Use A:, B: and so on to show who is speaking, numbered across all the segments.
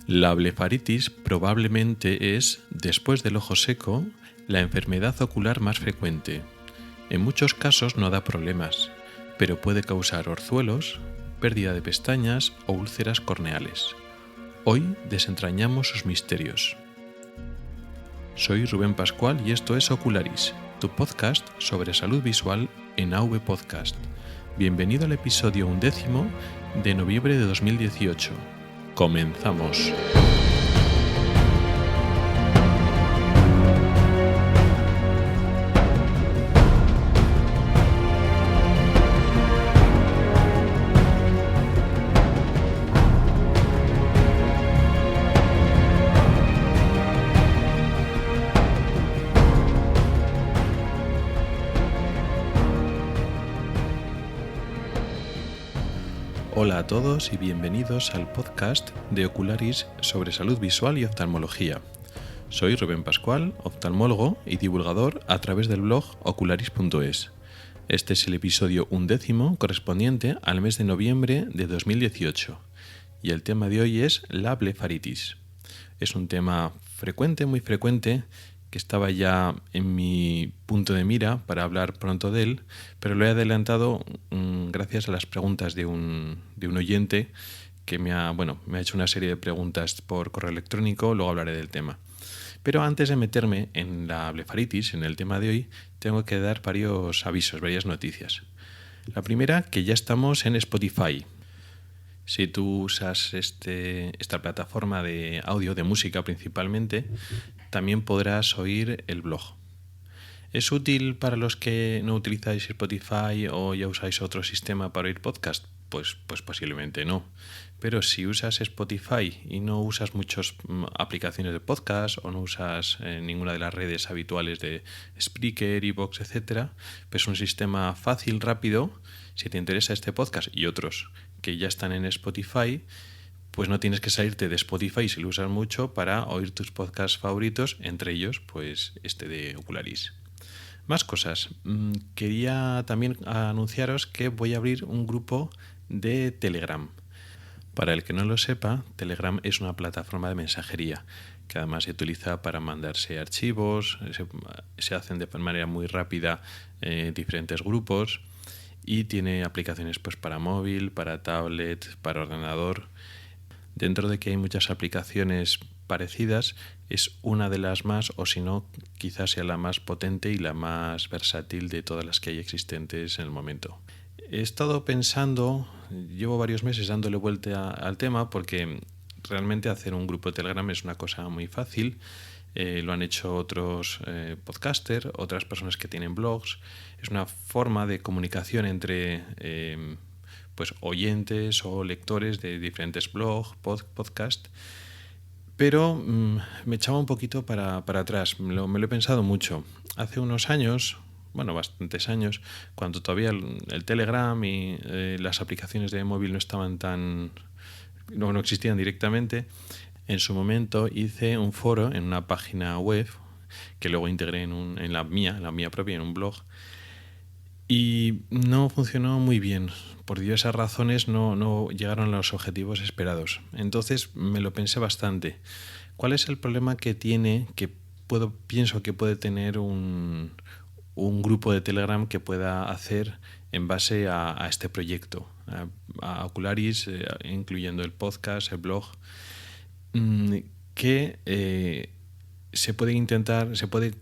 A: La blefaritis probablemente es, después del ojo seco, la enfermedad ocular más frecuente. En muchos casos no da problemas, pero puede causar orzuelos, pérdida de pestañas o úlceras corneales. Hoy desentrañamos sus misterios. Soy Rubén Pascual y esto es Ocularis, tu podcast sobre salud visual en AV Podcast. Bienvenido al episodio 11 de noviembre de 2018. ¡Comenzamos! Hola a todos y bienvenidos al podcast de Ocularis sobre salud visual y oftalmología. Soy Rubén Pascual, oftalmólogo y divulgador a través del blog ocularis.es. Este es el episodio 11 correspondiente al mes de noviembre de 2018 y el tema de hoy es la blefaritis. Es un tema frecuente, muy frecuente, que estaba ya en mi punto de mira para hablar pronto de él, pero lo he adelantado gracias a las preguntas de un oyente que me ha hecho una serie de preguntas por correo electrónico. Luego hablaré del tema. Pero antes de meterme en la blefaritis, en el tema de hoy, tengo que dar varios avisos, varias noticias. La primera, que ya estamos en Spotify. Si tú usas esta plataforma de audio, de música principalmente, también podrás oír el blog. ¿Es útil para los que no utilizáis Spotify o ya usáis otro sistema para oír podcast? Pues posiblemente no. Pero si usas Spotify y no usas muchas aplicaciones de podcast o no usas ninguna de las redes habituales de Spreaker, iVoox, etc., pues es un sistema fácil, rápido. Si te interesa este podcast y otros que ya están en Spotify, pues no tienes que salirte de Spotify si lo usas mucho para oír tus podcasts favoritos, entre ellos pues este de Ocularis. Más cosas. Quería también anunciaros que voy a abrir un grupo de Telegram. Para el que no lo sepa, Telegram es una plataforma de mensajería que además se utiliza para mandarse archivos, se hacen de manera muy rápida diferentes grupos y tiene aplicaciones pues para móvil, para tablet, para ordenador. Dentro de que hay muchas aplicaciones parecidas, es una de las más, o si no, quizás sea la más potente y la más versátil de todas las que hay existentes en el momento. He estado pensando, llevo varios meses dándole vuelta al tema porque realmente hacer un grupo de Telegram es una cosa muy fácil. Lo han hecho otros podcasters, otras personas que tienen blogs. Es una forma de comunicación entre pues oyentes o lectores de diferentes blogs, podcasts. Pero me echaba un poquito para atrás, me lo he pensado mucho. Hace unos años, bastantes años, cuando todavía el Telegram y las aplicaciones de móvil no estaban no existían directamente, en su momento hice un foro en una página web que luego integré en la mía propia, en un blog, y no funcionó muy bien. Por diversas razones no llegaron a los objetivos esperados. Entonces me lo pensé bastante. ¿Cuál es el problema que tiene, pienso que puede tener un grupo de Telegram que pueda hacer en base a este proyecto, a Ocularis, incluyendo el podcast, el blog, que se puede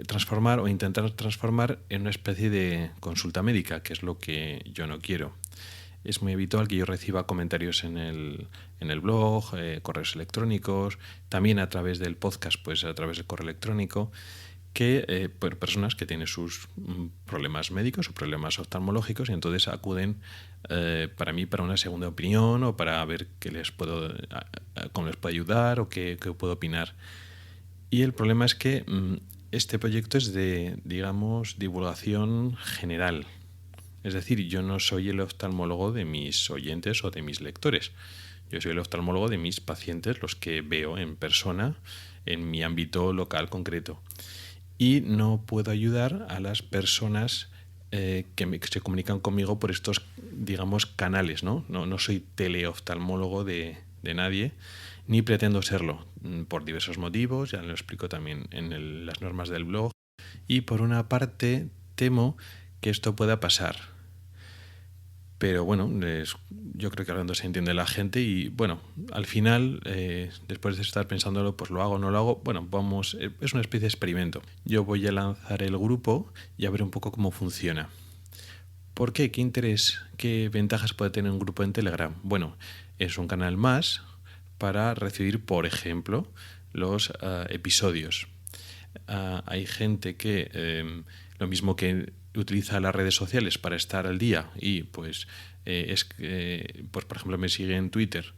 A: transformar o intentar transformar en una especie de consulta médica, que es lo que yo no quiero. Es muy habitual que yo reciba comentarios en el blog, correos electrónicos, también a través del podcast, pues a través del correo electrónico, que por personas que tienen sus problemas médicos o problemas oftalmológicos y entonces acuden para una segunda opinión o para ver cómo les puedo ayudar o qué puedo opinar. Y el problema es que este proyecto es de, divulgación general. Es decir, yo no soy el oftalmólogo de mis oyentes o de mis lectores. Yo soy el oftalmólogo de mis pacientes, los que veo en persona, en mi ámbito local concreto. Y no puedo ayudar a las personas que se comunican conmigo por estos, canales, ¿no? No soy teleoftalmólogo de de nadie, ni pretendo serlo, por diversos motivos, ya lo explico también en las normas del blog, y por una parte temo que esto pueda pasar. Pero bueno, yo creo que hablando se entiende la gente y bueno, al final, después de estar pensándolo, pues lo hago o no lo hago, bueno, es una especie de experimento. Yo voy a lanzar el grupo y a ver un poco cómo funciona. ¿Por qué? ¿Qué interés, qué ventajas puede tener un grupo en Telegram? Bueno, es un canal más para recibir, por ejemplo, los episodios. Hay gente que, lo mismo que utiliza las redes sociales para estar al día y pues pues por ejemplo me sigue en Twitter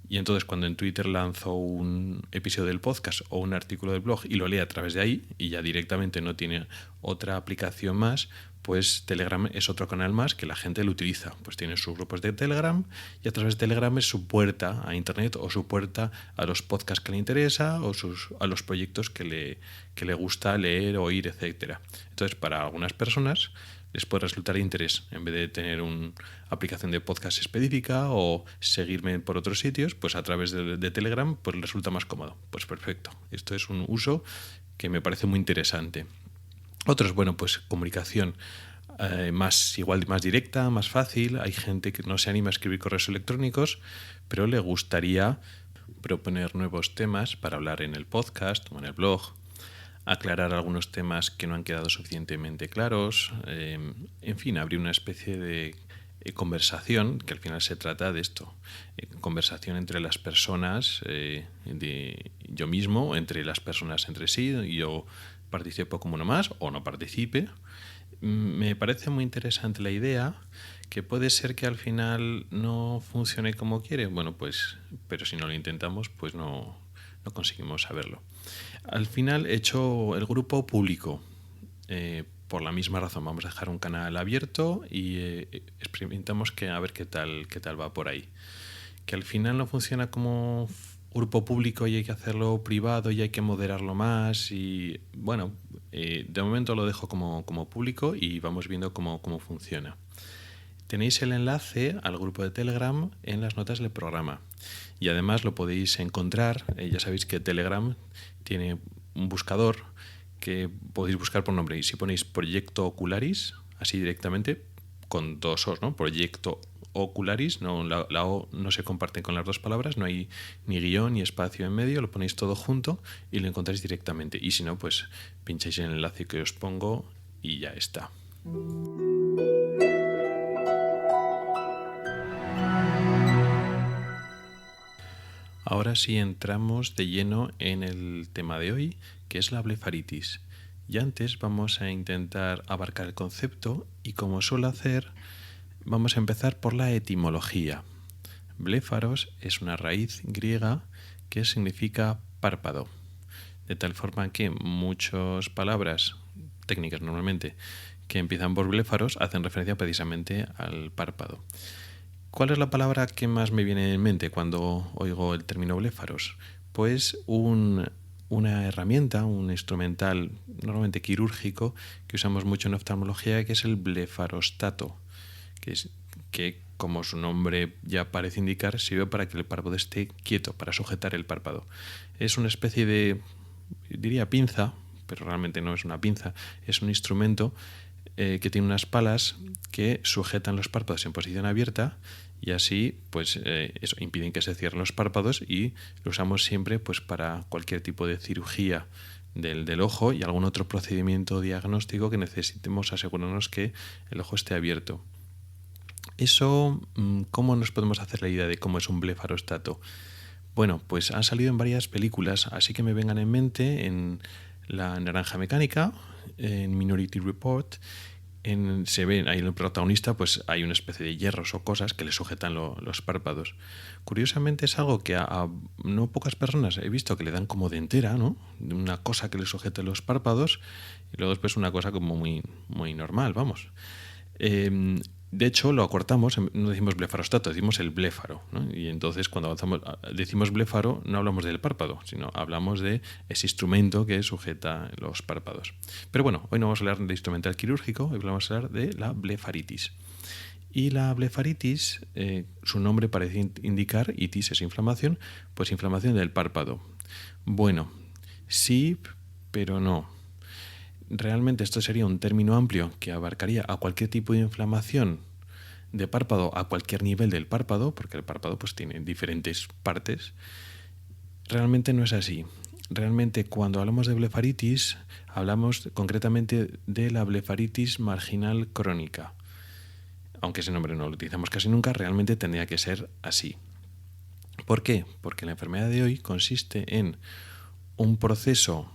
A: y entonces cuando en Twitter lanzo un episodio del podcast o un artículo del blog y lo lee a través de ahí y ya directamente no tiene otra aplicación más, pues Telegram es otro canal más que la gente lo utiliza. Pues tiene sus grupos de Telegram y a través de Telegram es su puerta a Internet o su puerta a los podcasts que le interesa o a los proyectos que le gusta leer, oír, etcétera. Entonces, para algunas personas les puede resultar de interés. En vez de tener una aplicación de podcast específica o seguirme por otros sitios, pues a través de Telegram pues les resulta más cómodo. Pues perfecto. Esto es un uso que me parece muy interesante. Otros, bueno, pues comunicación más directa, más fácil. Hay gente que no se anima a escribir correos electrónicos, pero le gustaría proponer nuevos temas para hablar en el podcast o en el blog, aclarar algunos temas que no han quedado suficientemente claros, en fin, abrir una especie de conversación, que al final se trata de esto, conversación entre las personas, yo mismo, entre las personas entre sí, yo participo como uno más o no participe. Me parece muy interesante la idea, que puede ser que al final no funcione como quiere, bueno, pues, pero si no lo intentamos, pues no conseguimos saberlo. Al final he hecho el grupo público, por la misma razón. Vamos a dejar un canal abierto y experimentamos a ver qué tal va por ahí. Que al final no funciona como grupo público y hay que hacerlo privado y hay que moderarlo más y bueno, de momento lo dejo como público y vamos viendo cómo funciona. Tenéis el enlace al grupo de Telegram en las notas del programa y además lo podéis encontrar, ya sabéis que Telegram tiene un buscador que podéis buscar por nombre y si ponéis Proyecto Ocularis, así directamente, con dos O's, ¿no? Proyecto Ocularis, no, la O no se comparte con las dos palabras, no hay ni guión ni espacio en medio, lo ponéis todo junto y lo encontráis directamente. Y si no, pues pincháis en el enlace que os pongo y ya está. Ahora sí entramos de lleno en el tema de hoy, que es la blefaritis. Y antes vamos a intentar abarcar el concepto y como suelo hacer, vamos a empezar por la etimología. Bléfaros es una raíz griega que significa párpado, de tal forma que muchas palabras técnicas normalmente que empiezan por bléfaros hacen referencia precisamente al párpado. ¿Cuál es la palabra que más me viene en mente cuando oigo el término bléfaros? Pues una herramienta, un instrumental normalmente quirúrgico que usamos mucho en oftalmología, que es el blefarostato, que como su nombre ya parece indicar, sirve para que el párpado esté quieto, para sujetar el párpado. Es una especie de, diría pinza, pero realmente no es una pinza, es un instrumento que tiene unas palas que sujetan los párpados en posición abierta y así pues eso impiden que se cierren los párpados y lo usamos siempre pues para cualquier tipo de cirugía del ojo y algún otro procedimiento diagnóstico que necesitemos asegurarnos que el ojo esté abierto. Eso, ¿cómo nos podemos hacer la idea de cómo es un blefarostato? Bueno, pues han salido en varias películas, así que me vengan en mente en La Naranja Mecánica, en Minority Report, se ve ahí en el protagonista, pues hay una especie de hierros o cosas que le sujetan los párpados. Curiosamente es algo que a no pocas personas he visto que le dan como de entera, ¿no? Una cosa que le sujete los párpados y luego después una cosa como muy, muy normal, vamos. De hecho, lo acortamos, no decimos blefarostato, decimos el bléfaro, ¿no? Y entonces cuando decimos bléfaro no hablamos del párpado, sino hablamos de ese instrumento que sujeta los párpados. Pero bueno, hoy no vamos a hablar de instrumental quirúrgico, hoy vamos a hablar de la blefaritis. Y la blefaritis, su nombre parece indicar, itis es inflamación, pues inflamación del párpado. Bueno, sí, pero no. Realmente esto sería un término amplio que abarcaría a cualquier tipo de inflamación de párpado a cualquier nivel del párpado, porque el párpado pues tiene diferentes partes. Realmente no es así. Realmente cuando hablamos de blefaritis, hablamos concretamente de la blefaritis marginal crónica. Aunque ese nombre no lo utilizamos casi nunca, realmente tendría que ser así. ¿Por qué? Porque la enfermedad de hoy consiste en un proceso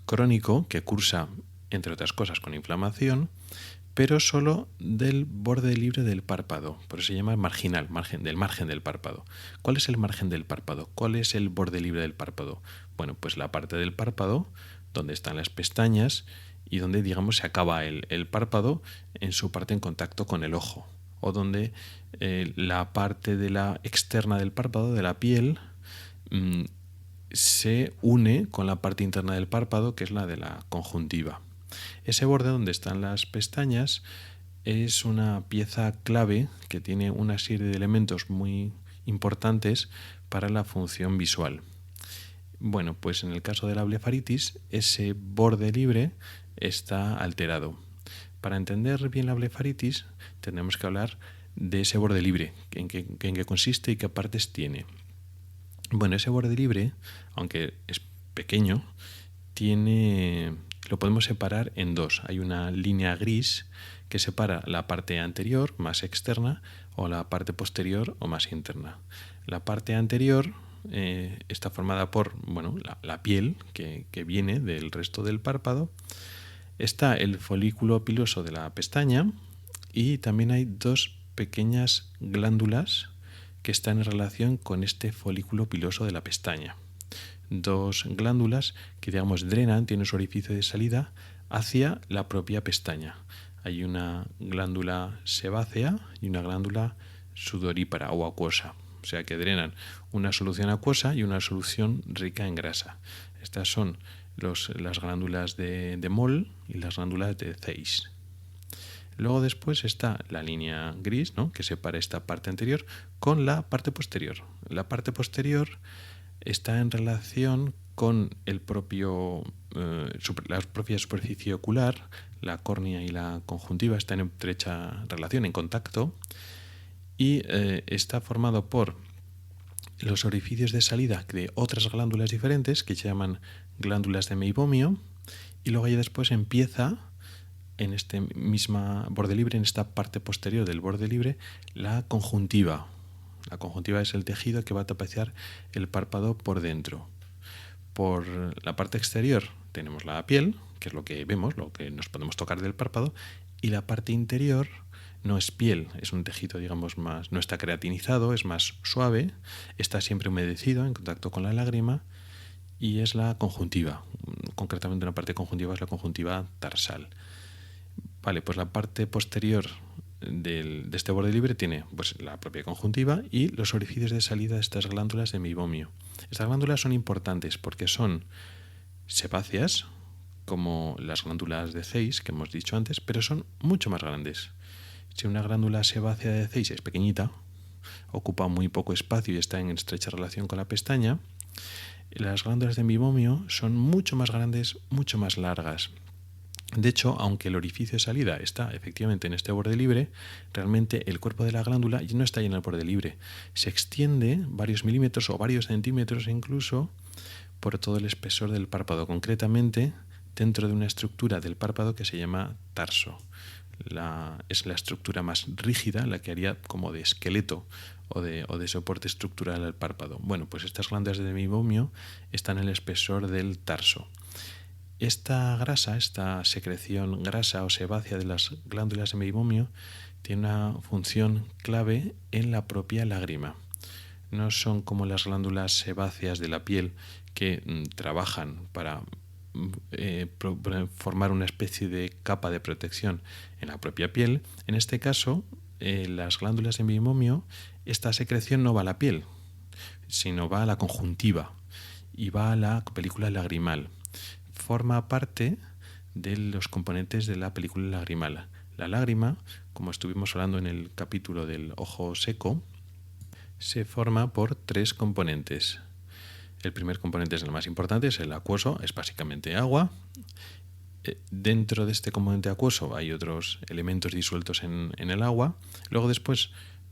A: crónico que cursa, entre otras cosas, con inflamación, pero solo del borde libre del párpado. Por eso se llama marginal, margen del párpado. ¿Cuál es el margen del párpado? ¿Cuál es el borde libre del párpado? Bueno, pues la parte del párpado donde están las pestañas y donde, digamos, se acaba el párpado en su parte en contacto con el ojo, o donde la parte de la externa del párpado, de la piel, se une con la parte interna del párpado, que es la de la conjuntiva. Ese borde donde están las pestañas es una pieza clave que tiene una serie de elementos muy importantes para la función visual. Bueno, pues en el caso de la blefaritis, ese borde libre está alterado. Para entender bien la blefaritis, tenemos que hablar de ese borde libre, en qué consiste y qué partes tiene. Bueno, ese borde libre, aunque es pequeño, lo podemos separar en dos. Hay una línea gris que separa la parte anterior, más externa, o la parte posterior o más interna. La parte anterior está formada por la piel que viene del resto del párpado. Está el folículo piloso de la pestaña y también hay dos pequeñas glándulas que están en relación con este folículo piloso de la pestaña. Dos glándulas que, digamos, drenan, tienen su orificio de salida hacia la propia pestaña. Hay una glándula sebácea y una glándula sudorípara o acuosa, o sea que drenan una solución acuosa y una solución rica en grasa. Estas son las glándulas de Moll y las glándulas de Zeiss. Luego después está la línea gris, ¿no?, que separa esta parte anterior con la parte posterior. La parte posterior está en relación con la propia superficie ocular. La córnea y la conjuntiva están en estrecha relación, en contacto, y está formado por los orificios de salida de otras glándulas diferentes que se llaman glándulas de meibomio, y luego ya después empieza en este misma borde libre, en esta parte posterior del borde libre, la conjuntiva. La conjuntiva es el tejido que va a tapizar el párpado por dentro. Por la parte exterior tenemos la piel, que es lo que vemos, lo que nos podemos tocar del párpado, y la parte interior no es piel, es un tejido, digamos, no está creatinizado, es más suave, está siempre humedecido en contacto con la lágrima, y es la conjuntiva. Concretamente una parte conjuntiva es la conjuntiva tarsal. Vale, pues la parte posterior de este borde libre tiene pues la propia conjuntiva y los orificios de salida de estas glándulas de meibomio. Estas glándulas son importantes porque son sebáceas, como las glándulas de Zeiss que hemos dicho antes, pero son mucho más grandes. Si una glándula sebácea de Zeiss es pequeñita, ocupa muy poco espacio y está en estrecha relación con la pestaña, las glándulas de meibomio son mucho más grandes, mucho más largas. De hecho, aunque el orificio de salida está efectivamente en este borde libre, realmente el cuerpo de la glándula no está ahí en el borde libre. Se extiende varios milímetros o varios centímetros incluso por todo el espesor del párpado, concretamente dentro de una estructura del párpado que se llama tarso. Es la estructura más rígida, la que haría como de esqueleto o de soporte estructural al párpado. Bueno, pues estas glándulas de meibomio están en el espesor del tarso. Esta grasa, esta secreción grasa o sebácea de las glándulas de meibomio tiene una función clave en la propia lágrima. No son como las glándulas sebáceas de la piel que trabajan para formar una especie de capa de protección en la propia piel. En este caso, las glándulas de meibomio, esta secreción no va a la piel, sino va a la conjuntiva y va a la película lagrimal. Forma parte de los componentes de la película lagrimal. La lágrima, como estuvimos hablando en el capítulo del ojo seco, se forma por 3 componentes. El primer componente es el más importante, es el acuoso, es básicamente agua. Dentro de este componente acuoso hay otros elementos disueltos en el agua. Luego después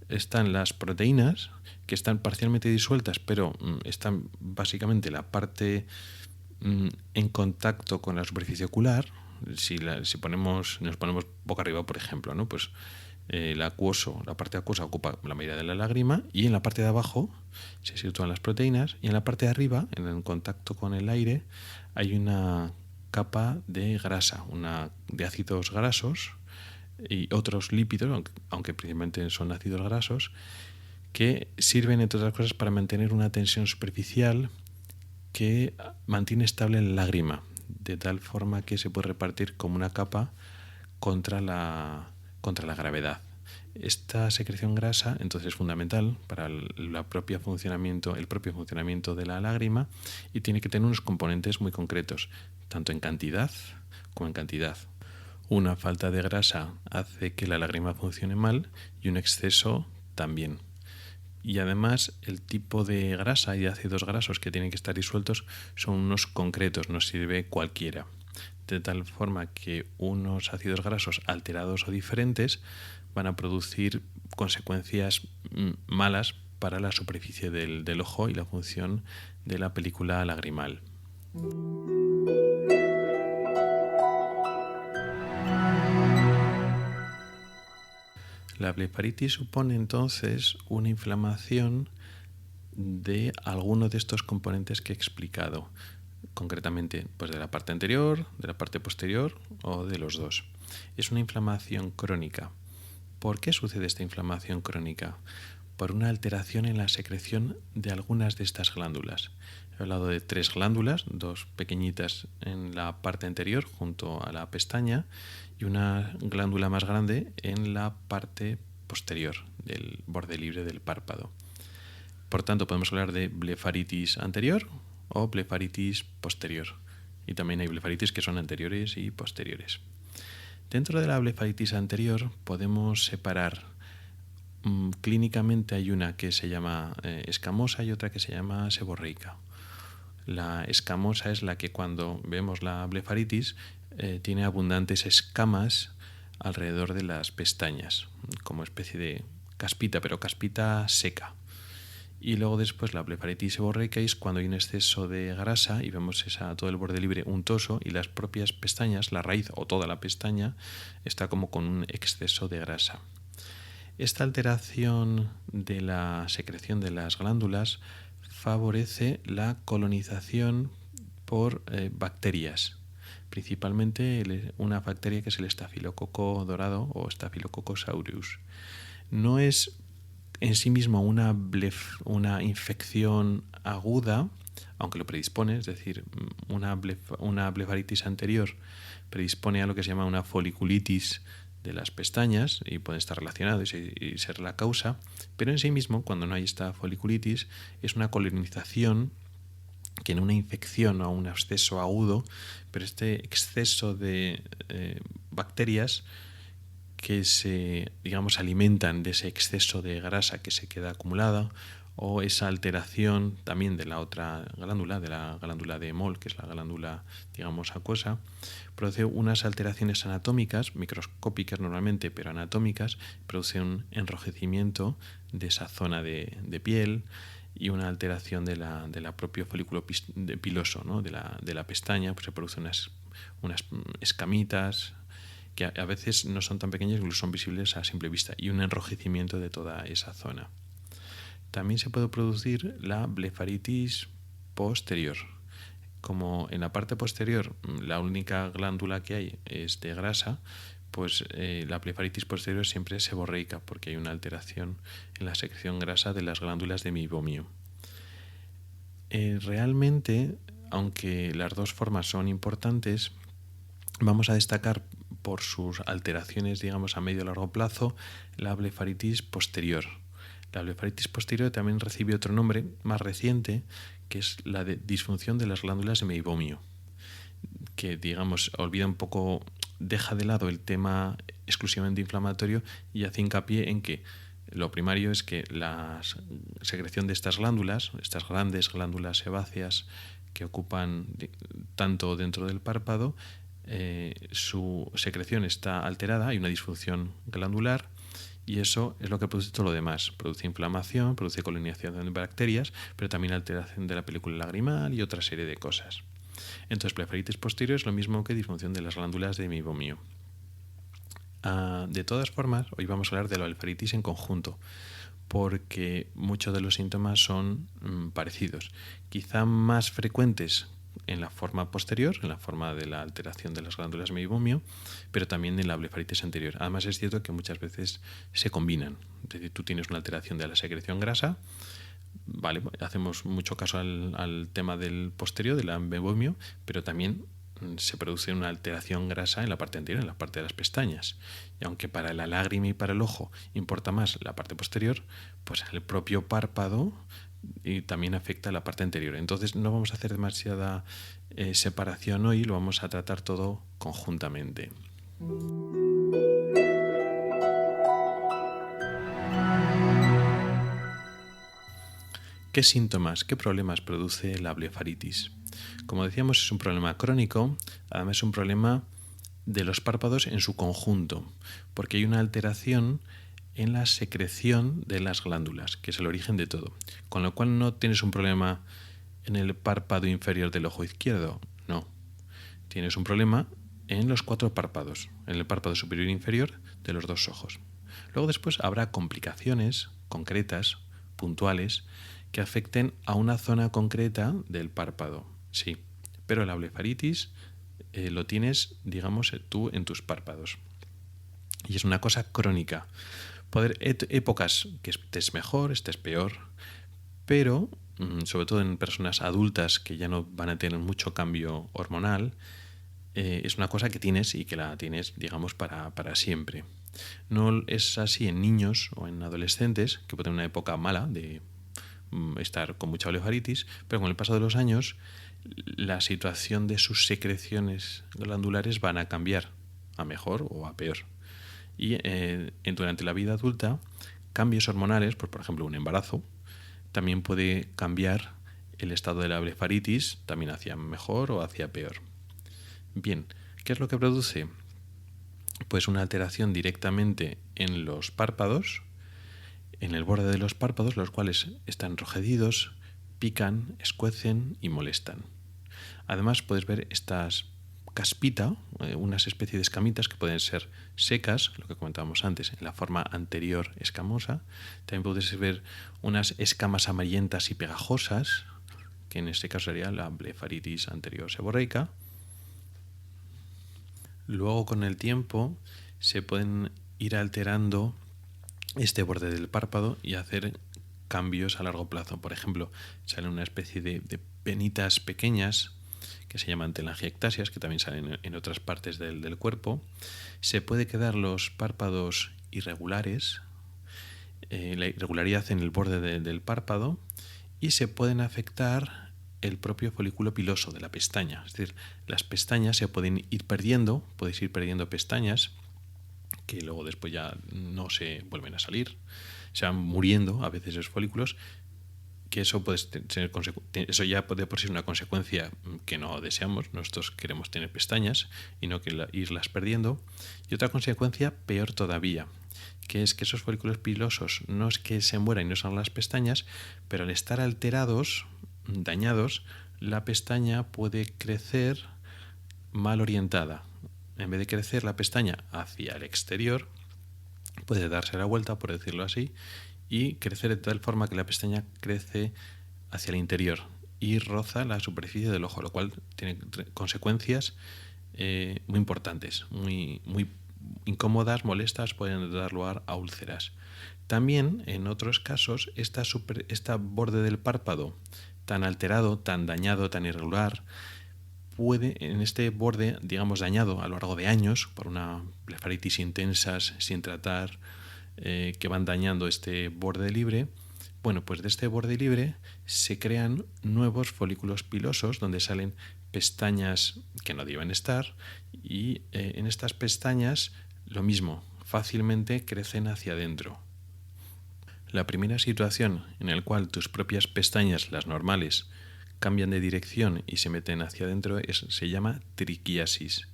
A: están las proteínas, que están parcialmente disueltas, pero están básicamente la parte en contacto con la superficie ocular. Si nos ponemos boca arriba, por ejemplo, ¿no? Pues la parte acuosa ocupa la mayoría de la lágrima, y en la parte de abajo se sitúan las proteínas, y en la parte de arriba, en el contacto con el aire, hay una capa de grasa, de ácidos grasos y otros lípidos, aunque principalmente son ácidos grasos, que sirven, entre otras cosas, para mantener una tensión superficial que mantiene estable la lágrima, de tal forma que se puede repartir como una capa contra la gravedad. Esta secreción grasa entonces es fundamental para el propio funcionamiento de la lágrima, y tiene que tener unos componentes muy concretos, tanto en cantidad como en cantidad. Una falta de grasa hace que la lágrima funcione mal, y un exceso también. Y además el tipo de grasa y de ácidos grasos que tienen que estar disueltos son unos concretos, no sirve cualquiera. De tal forma que unos ácidos grasos alterados o diferentes van a producir consecuencias malas para la superficie del ojo y la función de la película lagrimal. La blefaritis supone entonces una inflamación de alguno de estos componentes que he explicado, concretamente pues de la parte anterior, de la parte posterior o de los dos. Es una inflamación crónica. ¿Por qué sucede esta inflamación crónica? Por una alteración en la secreción de algunas de estas glándulas. He hablado de 3 glándulas, 2 pequeñitas en la parte anterior junto a la pestaña, y una glándula más grande en la parte posterior del borde libre del párpado. Por tanto, podemos hablar de blefaritis anterior o blefaritis posterior. Y también hay blefaritis que son anteriores y posteriores. Dentro de la blefaritis anterior podemos separar clínicamente. Hay una que se llama escamosa y otra que se llama seborreica. La escamosa es la que, cuando vemos la blefaritis, tiene abundantes escamas alrededor de las pestañas, como especie de caspita, pero caspita seca. Y luego después la blefaritis seborreica es cuando hay un exceso de grasa y vemos todo el borde libre untoso, y las propias pestañas, la raíz o toda la pestaña, está como con un exceso de grasa. Esta alteración de la secreción de las glándulas favorece la colonización por bacterias, principalmente una bacteria que es el estafilococo dorado o Staphylococcus aureus. No es en sí mismo una infección aguda, aunque lo predispone, es decir, una blefaritis anterior predispone a lo que se llama una foliculitis de las pestañas, y puede estar relacionado y ser la causa, pero en sí mismo, cuando no hay esta foliculitis, es una colonización que en una infección o un absceso agudo, pero este exceso de bacterias que se alimentan de ese exceso de grasa que se queda acumulada, o esa alteración también de la otra glándula, de la glándula de Moll, que es la glándula, acuosa, produce unas alteraciones anatómicas, microscópicas normalmente, pero anatómicas, produce un enrojecimiento de esa zona de piel y una alteración de la propio folículo piloso, ¿no? de la pestaña, pues se producen unas escamitas que a veces no son tan pequeñas, incluso son visibles a simple vista, y un enrojecimiento de toda esa zona. También se puede producir la blefaritis posterior. Como en la parte posterior la única glándula que hay es de grasa, pues la blefaritis posterior siempre es seborreica, porque hay una alteración en la secreción grasa de las glándulas de meibomio. Realmente, aunque las dos formas son importantes, vamos a destacar por sus alteraciones, a medio y largo plazo, la blefaritis posterior. La blefaritis posterior también recibe otro nombre más reciente, que es la de disfunción de las glándulas de meibomio, que, digamos, olvida un poco, deja de lado el tema exclusivamente inflamatorio y hace hincapié en que lo primario es que la secreción de estas glándulas, estas grandes glándulas sebáceas que ocupan tanto dentro del párpado, su secreción está alterada, hay una disfunción glandular, y eso es lo que produce todo lo demás. Produce inflamación, produce colonización de bacterias, pero también alteración de la película lagrimal y otra serie de cosas. Entonces, blefaritis posterior es lo mismo que disfunción de las glándulas de meiomio. De todas formas, hoy vamos a hablar de la blefaritis en conjunto, porque muchos de los síntomas son parecidos, quizá más frecuentes en la forma posterior, en la forma de la alteración de las glándulas meiomio, pero también en la blefaritis anterior. Además, es cierto que muchas veces se combinan. Es decir, tú tienes una alteración de la secreción grasa, vale, hacemos mucho caso al tema del posterior, de la meiomio, pero también se produce una alteración grasa en la parte anterior, en la parte de las pestañas. Y aunque para la lágrima y para el ojo importa más la parte posterior, pues el propio párpado y también afecta la parte anterior. Entonces no vamos a hacer demasiada separación hoy, lo vamos a tratar todo conjuntamente. ¿Qué síntomas, qué problemas produce la blefaritis? Como decíamos, es un problema crónico, además es un problema de los párpados en su conjunto, porque hay una alteración en la secreción de las glándulas, que es el origen de todo. Con lo cual no tienes un problema en el párpado inferior del ojo izquierdo, no. Tienes un problema en los 4 párpados, en el párpado superior e inferior de los 2 ojos. Luego después habrá complicaciones concretas, puntuales, que afecten a una zona concreta del párpado, sí. Pero la blefaritis lo tienes, digamos, tú en tus párpados. Y es una cosa crónica. Puede haber épocas que estés mejor, estés peor, pero sobre todo en personas adultas que ya no van a tener mucho cambio hormonal, es una cosa que tienes y que la tienes, digamos, para siempre. No es así en niños o en adolescentes, que pueden tener una época mala de estar con mucha blefaritis, pero con el paso de los años la situación de sus secreciones glandulares van a cambiar a mejor o a peor. Y durante la vida adulta, cambios hormonales, por ejemplo un embarazo, también puede cambiar el estado de la blefaritis, también hacia mejor o hacia peor. Bien, ¿qué es lo que produce? Pues una alteración directamente en los párpados, en el borde de los párpados, los cuales están enrojecidos, pican, escuecen y molestan. Además puedes ver estas caspita, unas especies de escamitas que pueden ser secas, lo que comentábamos antes, en la forma anterior escamosa. También puedes ver unas escamas amarillentas y pegajosas, que en este caso sería la blefaritis anterior seborreica. Luego, con el tiempo, se pueden ir alterando este borde del párpado y hacer cambios a largo plazo. Por ejemplo, sale una especie de venitas pequeñas que se llaman telangiectasias, que también salen en otras partes del cuerpo. Se puede quedar los párpados irregulares, la irregularidad en el borde del párpado, y se pueden afectar el propio folículo piloso de la pestaña. Es decir, las pestañas se pueden ir perdiendo, podéis ir perdiendo pestañas, que luego después ya no se vuelven a salir, se van muriendo a veces esos folículos, que eso puede tener eso ya puede por ser una consecuencia que no deseamos. Nosotros queremos tener pestañas y no que irlas perdiendo. Y otra consecuencia peor todavía, que es que esos folículos pilosos no es que se mueran y no salgan las pestañas, pero al estar alterados, dañados, la pestaña puede crecer mal orientada. En vez de crecer la pestaña hacia el exterior, puede darse la vuelta, por decirlo así, y crecer de tal forma que la pestaña crece hacia el interior y roza la superficie del ojo, lo cual tiene consecuencias muy importantes, muy incómodas, molestas, pueden dar lugar a úlceras. También, en otros casos, esta borde del párpado tan alterado, tan dañado, tan irregular, puede, en este borde, digamos, dañado a lo largo de años por una blefaritis intensas sin tratar, que van dañando este borde libre, Bueno, pues de este borde libre se crean nuevos folículos pilosos donde salen pestañas que no deben estar y en estas pestañas lo mismo, fácilmente crecen hacia adentro. La primera situación en la cual tus propias pestañas, las normales, cambian de dirección y se meten hacia adentro se llama triquiasis.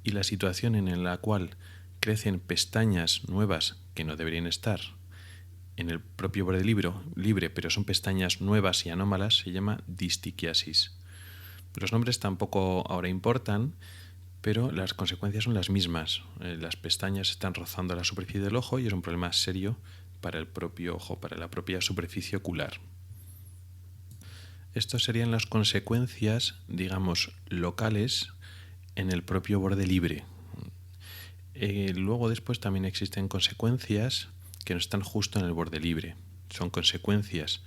A: Y la situación en la cual crecen pestañas nuevas que no deberían estar en el propio borde libre, pero son pestañas nuevas y anómalas, se llama distiquiasis. Los nombres tampoco ahora importan, pero las consecuencias son las mismas. Las pestañas están rozando la superficie del ojo y es un problema serio para el propio ojo, para la propia superficie ocular. Estas serían las consecuencias, digamos, locales en el propio borde libre. Luego después también existen consecuencias que no están justo en el borde libre. Son consecuencias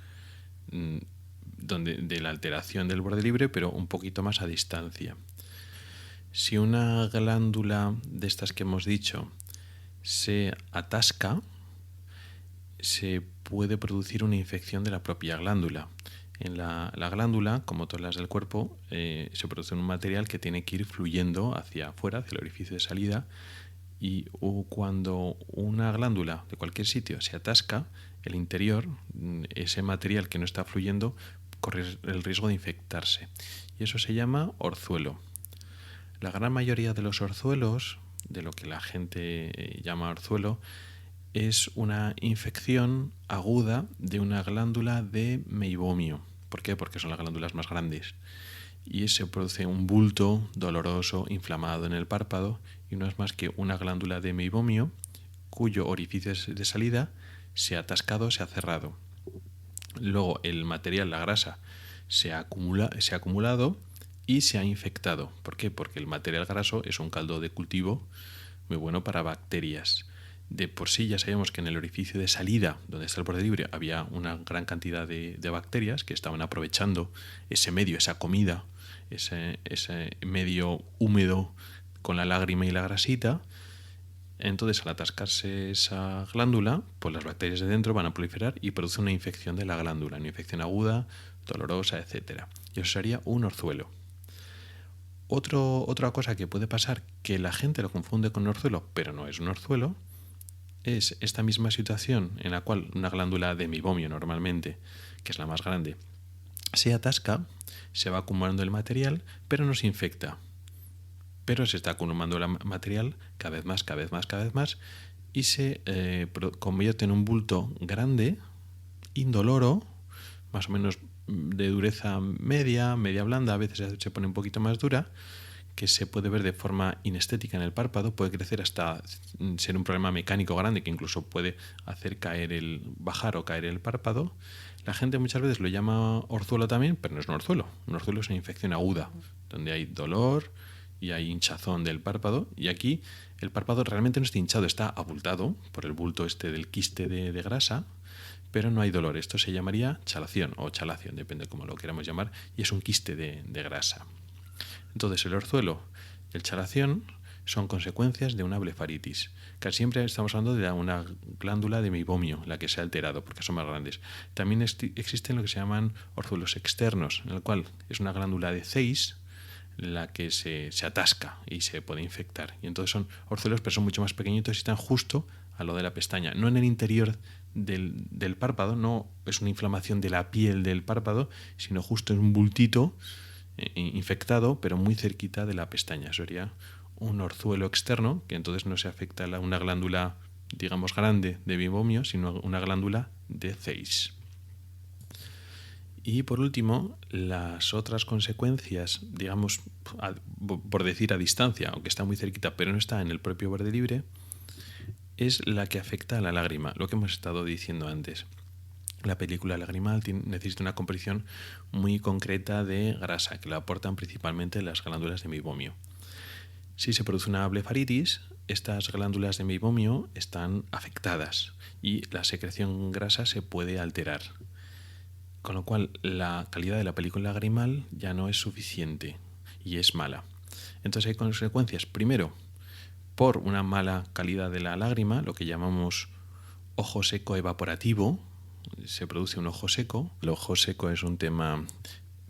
A: de la alteración del borde libre, pero un poquito más a distancia. Si una glándula de estas que hemos dicho se atasca, se puede producir una infección de la propia glándula. En la glándula, como todas las del cuerpo, se produce un material que tiene que ir fluyendo hacia afuera, hacia el orificio de salida, y cuando una glándula de cualquier sitio se atasca, el interior, ese material que no está fluyendo, corre el riesgo de infectarse. Y eso se llama orzuelo. La gran mayoría de los orzuelos, de lo que la gente llama orzuelo, es una infección aguda de una glándula de meibomio. ¿Por qué? Porque son las glándulas más grandes. Y se produce un bulto doloroso, inflamado en el párpado, y no es más que una glándula de meibomio cuyo orificio de salida se ha atascado, se ha cerrado. Luego el material, la grasa, se ha acumulado y se ha infectado. ¿Por qué? Porque el material graso es un caldo de cultivo muy bueno para bacterias. De por sí ya sabemos que en el orificio de salida, donde está el borde libre, había una gran cantidad de bacterias que estaban aprovechando ese medio, esa comida, ese medio húmedo con la lágrima y la grasita. Entonces, al atascarse esa glándula, pues las bacterias de dentro van a proliferar y produce una infección de la glándula, una infección aguda, dolorosa, etc. Y eso sería un orzuelo. Otra cosa que puede pasar, que la gente lo confunde con un orzuelo, pero no es un orzuelo, es esta misma situación en la cual una glándula de meibomio normalmente, que es la más grande, se atasca, se va acumulando el material, pero no se infecta. Pero se está acumulando el material cada vez más, y se convierte en un bulto grande, indoloro, más o menos de dureza media blanda, a veces se pone un poquito más dura, que se puede ver de forma inestética en el párpado, puede crecer hasta ser un problema mecánico grande que incluso puede hacer bajar o caer el párpado. La gente muchas veces lo llama orzuelo también, pero no es un orzuelo. Un orzuelo es una infección aguda, donde hay dolor y hay hinchazón del párpado, y aquí el párpado realmente no está hinchado, está abultado por el bulto del quiste de grasa, pero no hay dolor. Esto se llamaría chalación o chalación, depende de cómo lo queramos llamar, y es un quiste de grasa. Entonces el orzuelo y el chalación son consecuencias de una blefaritis. Casi siempre estamos hablando de una glándula de meibomio, la que se ha alterado, porque son más grandes. También existen lo que se llaman orzuelos externos, en el cual es una glándula de Zeiss la que se atasca y se puede infectar. Y entonces son orzuelos, pero son mucho más pequeñitos y están justo a lo de la pestaña, no en el interior del párpado, no es una inflamación de la piel del párpado, sino justo en un bultito infectado, pero muy cerquita de la pestaña. Sería un orzuelo externo, que entonces no se afecta a una glándula, digamos, grande de meibomio, sino una glándula de Zeiss. Y por último, las otras consecuencias, digamos, por decir a distancia, aunque está muy cerquita, pero no está en el propio borde libre, es la que afecta a la lágrima, lo que hemos estado diciendo antes. La película lagrimal necesita una composición muy concreta de grasa, que la aportan principalmente las glándulas de meibomio. Si se produce una blefaritis, estas glándulas de meibomio están afectadas y la secreción grasa se puede alterar. Con lo cual, la calidad de la película lagrimal ya no es suficiente y es mala. Entonces hay consecuencias. Primero, por una mala calidad de la lágrima, lo que llamamos ojo seco evaporativo, se produce un ojo seco. El ojo seco es un tema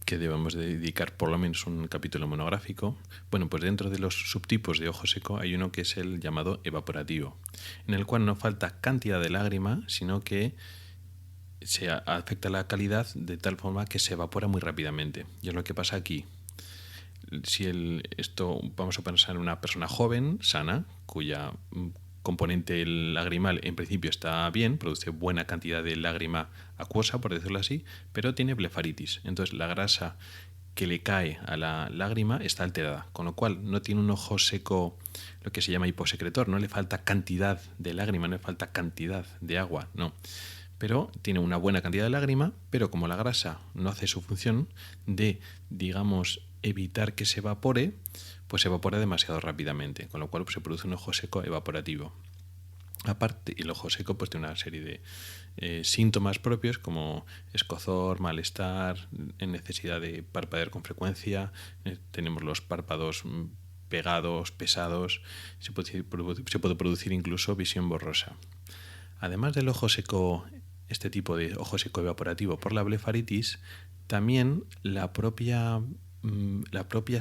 A: que debemos dedicar por lo menos un capítulo monográfico. Bueno, pues dentro de los subtipos de ojo seco hay uno que es el llamado evaporativo, en el cual no falta cantidad de lágrima, sino que se afecta la calidad de tal forma que se evapora muy rápidamente. Y es lo que pasa aquí. Si esto vamos a pensar en una persona joven, sana, cuya componente lagrimal en principio está bien, produce buena cantidad de lágrima acuosa, por decirlo así, pero tiene blefaritis. Entonces la grasa que le cae a la lágrima está alterada, con lo cual no tiene un ojo seco, lo que se llama hiposecretor, no le falta cantidad de lágrima, no le falta cantidad de agua, no. Pero tiene una buena cantidad de lágrima, pero como la grasa no hace su función de, digamos, evitar que se evapore, pues se evapora demasiado rápidamente, con lo cual pues, se produce un ojo seco evaporativo. Aparte, el ojo seco pues tiene una serie de síntomas propios como escozor, malestar, necesidad de parpadear con frecuencia, tenemos los párpados pegados, pesados, se puede producir incluso visión borrosa. Además del ojo seco, este tipo de ojo seco evaporativo por la blefaritis, también la propia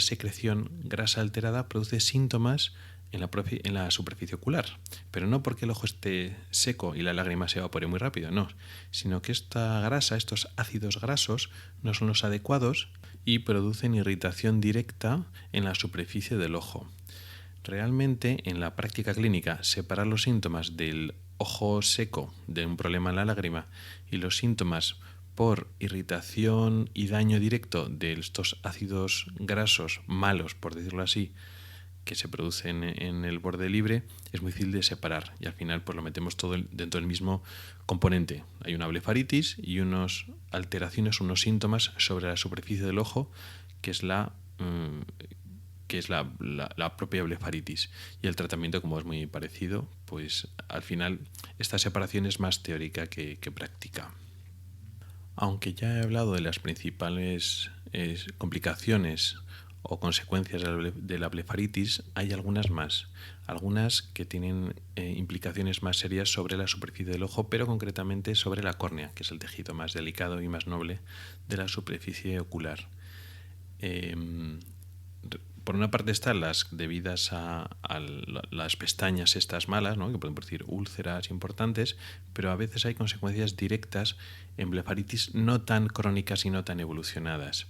A: secreción grasa alterada produce síntomas en la superficie ocular, pero no porque el ojo esté seco y la lágrima se evapore muy rápido, no, sino que esta grasa, estos ácidos grasos, no son los adecuados y producen irritación directa en la superficie del ojo. Realmente, en la práctica clínica, separar los síntomas del ojo seco de un problema en la lágrima y los síntomas por irritación y daño directo de estos ácidos grasos malos, por decirlo así, que se producen en el borde libre, es muy difícil de separar y al final pues lo metemos todo dentro del mismo componente. Hay una blefaritis y unas alteraciones, unos síntomas sobre la superficie del ojo que es la propia blefaritis, y el tratamiento, como es muy parecido, pues al final esta separación es más teórica que práctica. Aunque ya he hablado de las principales complicaciones o consecuencias de la blefaritis, hay algunas más, algunas que tienen implicaciones más serias sobre la superficie del ojo, pero concretamente sobre la córnea, que es el tejido más delicado y más noble de la superficie ocular. Por una parte están las debidas a las pestañas estas malas, ¿no? Que pueden producir úlceras importantes, pero a veces hay consecuencias directas en blefaritis no tan crónicas y no tan evolucionadas,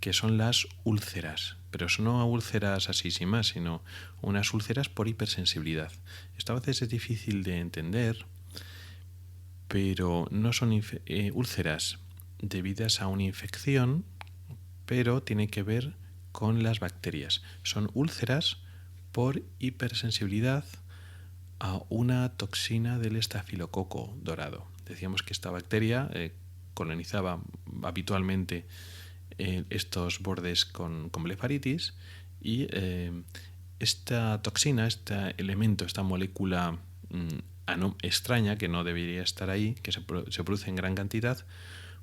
A: que son las úlceras, pero son no úlceras así sin más, sino unas úlceras por hipersensibilidad. Esto a veces es difícil de entender, pero no son úlceras debidas a una infección, pero tiene que ver con las bacterias. Son úlceras por hipersensibilidad a una toxina del estafilococo dorado. Decíamos que esta bacteria colonizaba habitualmente estos bordes con blefaritis y esta toxina, este elemento, esta molécula extraña que no debería estar ahí, que se produce en gran cantidad,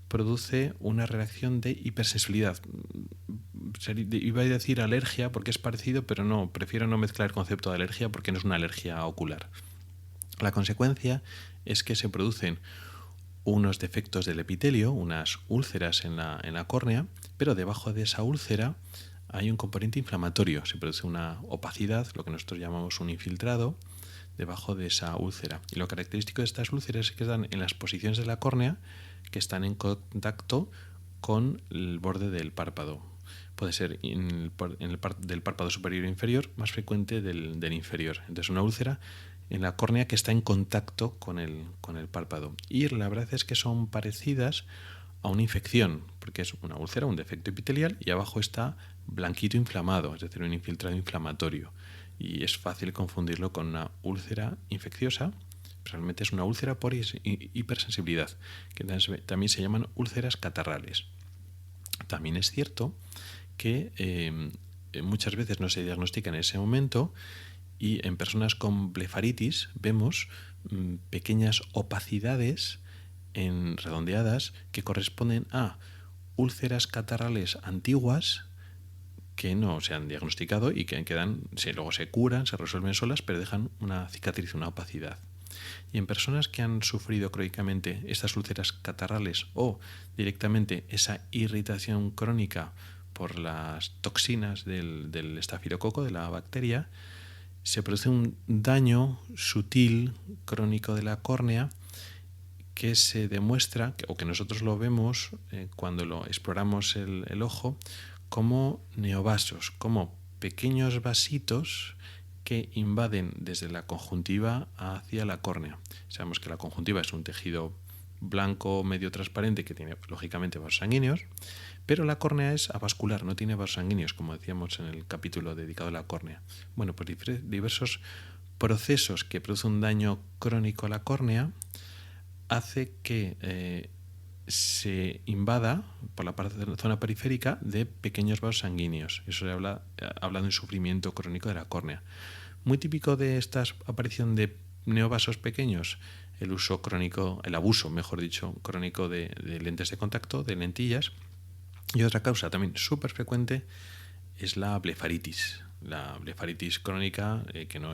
A: produce una reacción de hipersensibilidad. Iba a decir alergia porque es parecido, pero no, prefiero no mezclar el concepto de alergia porque no es una alergia ocular. La consecuencia es que se producen unos defectos del epitelio, unas úlceras en la córnea, pero debajo de esa úlcera hay un componente inflamatorio, se produce una opacidad, lo que nosotros llamamos un infiltrado, debajo de esa úlcera. Y lo característico de estas úlceras es que están en las posiciones de la córnea que están en contacto con el borde del párpado. Puede ser del párpado superior e inferior, más frecuente del inferior. Entonces una úlcera en la córnea que está en contacto con el párpado. Y la verdad es que son parecidas a una infección, porque es una úlcera, un defecto epitelial, y abajo está blanquito inflamado, es decir, un infiltrado inflamatorio. Y es fácil confundirlo con una úlcera infecciosa. Realmente es una úlcera por hipersensibilidad, que también se llaman úlceras catarrales. También es cierto que muchas veces no se diagnostica en ese momento y en personas con blefaritis vemos pequeñas opacidades redondeadas que corresponden a úlceras catarrales antiguas que no se han diagnosticado y que luego se curan, se resuelven solas, pero dejan una cicatriz, una opacidad. Y en personas que han sufrido crónicamente estas úlceras catarrales o directamente esa irritación crónica por las toxinas del estafilococo, de la bacteria, se produce un daño sutil crónico de la córnea que se demuestra, o que nosotros lo vemos cuando lo exploramos el ojo, como neovasos, como pequeños vasitos que invaden desde la conjuntiva hacia la córnea. Sabemos que la conjuntiva es un tejido blanco medio transparente que tiene lógicamente vasos sanguíneos, pero la córnea es avascular, no tiene vasos sanguíneos, como decíamos en el capítulo dedicado a la córnea. Bueno, pues diversos procesos que producen un daño crónico a la córnea hace que se invada por la zona periférica de pequeños vasos sanguíneos. Eso se habla de un sufrimiento crónico de la córnea. Muy típico de esta aparición de neovasos pequeños, el abuso, mejor dicho, crónico de lentes de contacto, de lentillas. Y otra causa también súper frecuente es la blefaritis. La blefaritis crónica que no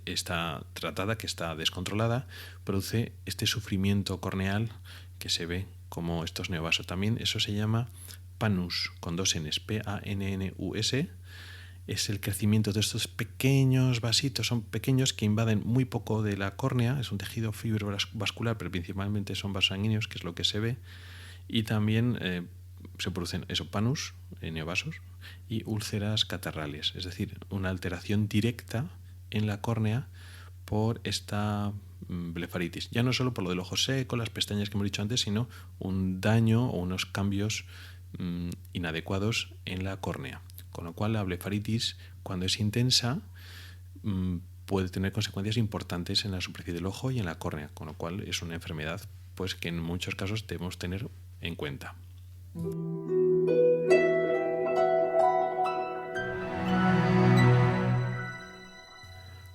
A: está tratada, que está descontrolada, produce este sufrimiento corneal que se ve como estos neovasos. También eso se llama pannus, con 2 Ns, P-A-N-N-U-S. Es el crecimiento de estos pequeños vasitos, son pequeños que invaden muy poco de la córnea, es un tejido fibrovascular, pero principalmente son vasos sanguíneos, que es lo que se ve, y también se producen pannus, neovasos, y úlceras catarrales, es decir, una alteración directa en la córnea por esta blefaritis. Ya no solo por lo del ojo seco, las pestañas que hemos dicho antes, sino un daño o unos cambios inadecuados en la córnea. Con lo cual la blefaritis, cuando es intensa, puede tener consecuencias importantes en la superficie del ojo y en la córnea, con lo cual es una enfermedad pues, que en muchos casos debemos tener en cuenta.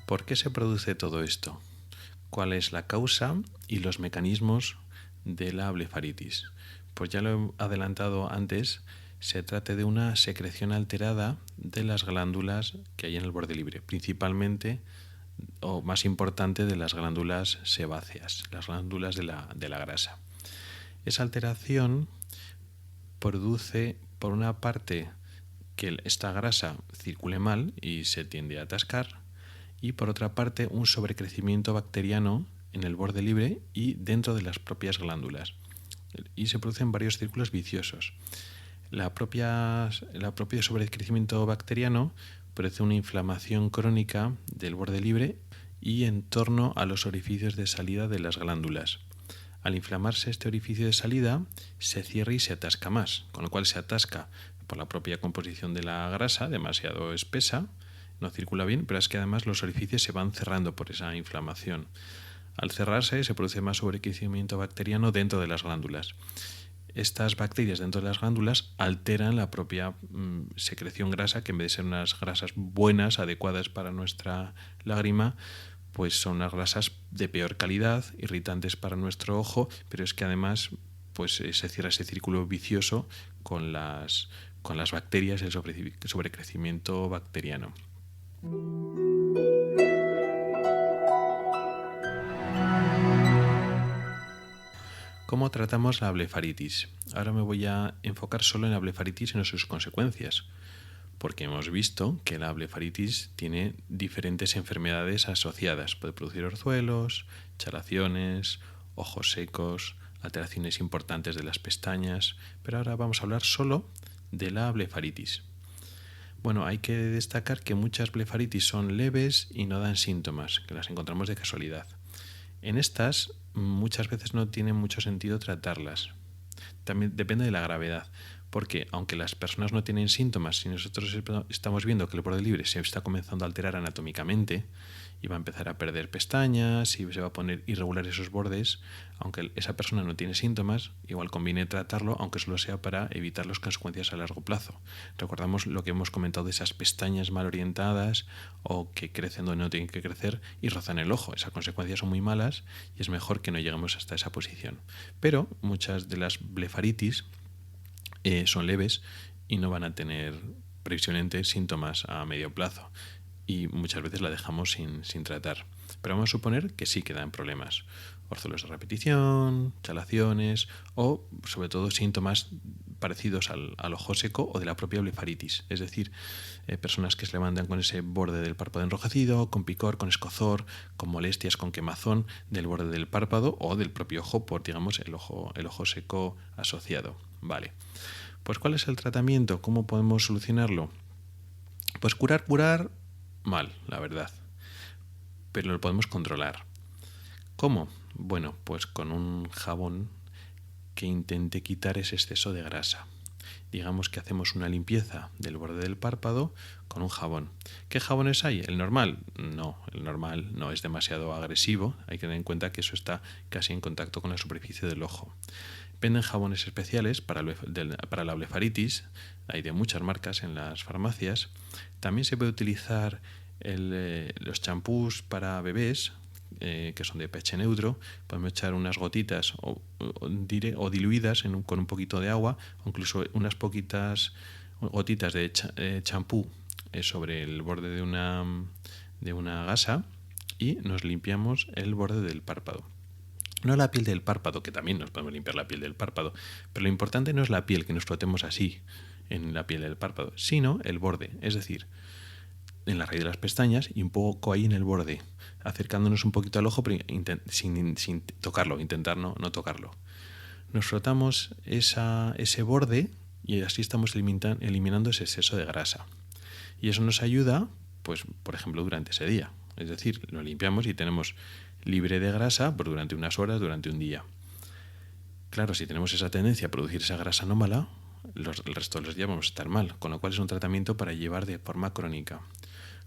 A: ¿Por qué se produce todo esto? ¿Cuál es la causa y los mecanismos de la blefaritis? Pues ya lo he adelantado antes, se trata de una secreción alterada de las glándulas que hay en el borde libre, principalmente o más importante de las glándulas sebáceas, las glándulas de la grasa. Esa alteración produce, por una parte, que esta grasa circule mal y se tiende a atascar, y por otra parte un sobrecrecimiento bacteriano en el borde libre y dentro de las propias glándulas. Y se producen varios círculos viciosos. El propio sobrecrecimiento bacteriano produce una inflamación crónica del borde libre y en torno a los orificios de salida de las glándulas. Al inflamarse este orificio de salida, se cierra y se atasca más, con lo cual se atasca por la propia composición de la grasa, demasiado espesa, no circula bien, pero es que además los orificios se van cerrando por esa inflamación. Al cerrarse se produce más sobrecrecimiento bacteriano dentro de las glándulas. Estas bacterias dentro de las glándulas alteran la propia secreción grasa, que en vez de ser unas grasas buenas, adecuadas para nuestra lágrima, pues son unas grasas de peor calidad, irritantes para nuestro ojo, pero es que además pues se cierra ese círculo vicioso con las bacterias, el sobrecrecimiento bacteriano. ¿Cómo tratamos la blefaritis? Ahora me voy a enfocar solo en la blefaritis y no sus consecuencias, porque hemos visto que la blefaritis tiene diferentes enfermedades asociadas. Puede producir orzuelos, chalaciones, ojos secos, alteraciones importantes de las pestañas, pero ahora vamos a hablar solo de la blefaritis. Bueno, hay que destacar que muchas blefaritis son leves y no dan síntomas, que las encontramos de casualidad. En estas muchas veces no tiene mucho sentido tratarlas. También depende de la gravedad, porque aunque las personas no tienen síntomas, si nosotros estamos viendo que el borde libre se está comenzando a alterar anatómicamente y va a empezar a perder pestañas y se va a poner irregular esos bordes, aunque esa persona no tiene síntomas, igual conviene tratarlo, aunque solo sea para evitar las consecuencias a largo plazo. Recordamos lo que hemos comentado de esas pestañas mal orientadas o que crecen donde no tienen que crecer y rozan el ojo. Esas consecuencias son muy malas y es mejor que no lleguemos hasta esa posición. Pero muchas de las blefaritis son leves y no van a tener previsiblemente síntomas a medio plazo y muchas veces la dejamos sin tratar. Pero vamos a suponer que sí que dan problemas. Orzuelos de repetición, chalaciones o, sobre todo, síntomas parecidos al ojo seco o de la propia blefaritis. Es decir, personas que se levantan con ese borde del párpado enrojecido, con picor, con escozor, con molestias, con quemazón del borde del párpado o del propio ojo por, digamos, el ojo seco asociado. Vale. Pues ¿cuál es el tratamiento? ¿Cómo podemos solucionarlo? Pues curar, mal, la verdad. Pero lo podemos controlar. ¿Cómo? Bueno, pues con un jabón que intente quitar ese exceso de grasa. Digamos que hacemos una limpieza del borde del párpado con un jabón. ¿Qué jabones hay? ¿El normal? No, el normal no es demasiado agresivo. Hay que tener en cuenta que eso está casi en contacto con la superficie del ojo. Venden jabones especiales para la blefaritis. Hay de muchas marcas en las farmacias. También se puede utilizar los champús para bebés, que son de pH neutro. Podemos echar unas gotitas o diluidas con un poquito de agua, o incluso unas poquitas gotitas de champú sobre el borde de una gasa, y nos limpiamos el borde del párpado. No la piel del párpado, que también nos podemos limpiar la piel del párpado, pero lo importante no es la piel, que nos frotemos así en la piel del párpado, sino el borde, es decir, en la raíz de las pestañas y un poco ahí en el borde, acercándonos un poquito al ojo, pero sin tocarlo, intentar no tocarlo. Nos frotamos ese borde y así estamos eliminando ese exceso de grasa. Y eso nos ayuda, pues, por ejemplo, durante ese día. Es decir, lo limpiamos y tenemos libre de grasa por durante unas horas, durante un día. Claro, si tenemos esa tendencia a producir esa grasa anómala, el resto de los días vamos a estar mal, con lo cual es un tratamiento para llevar de forma crónica.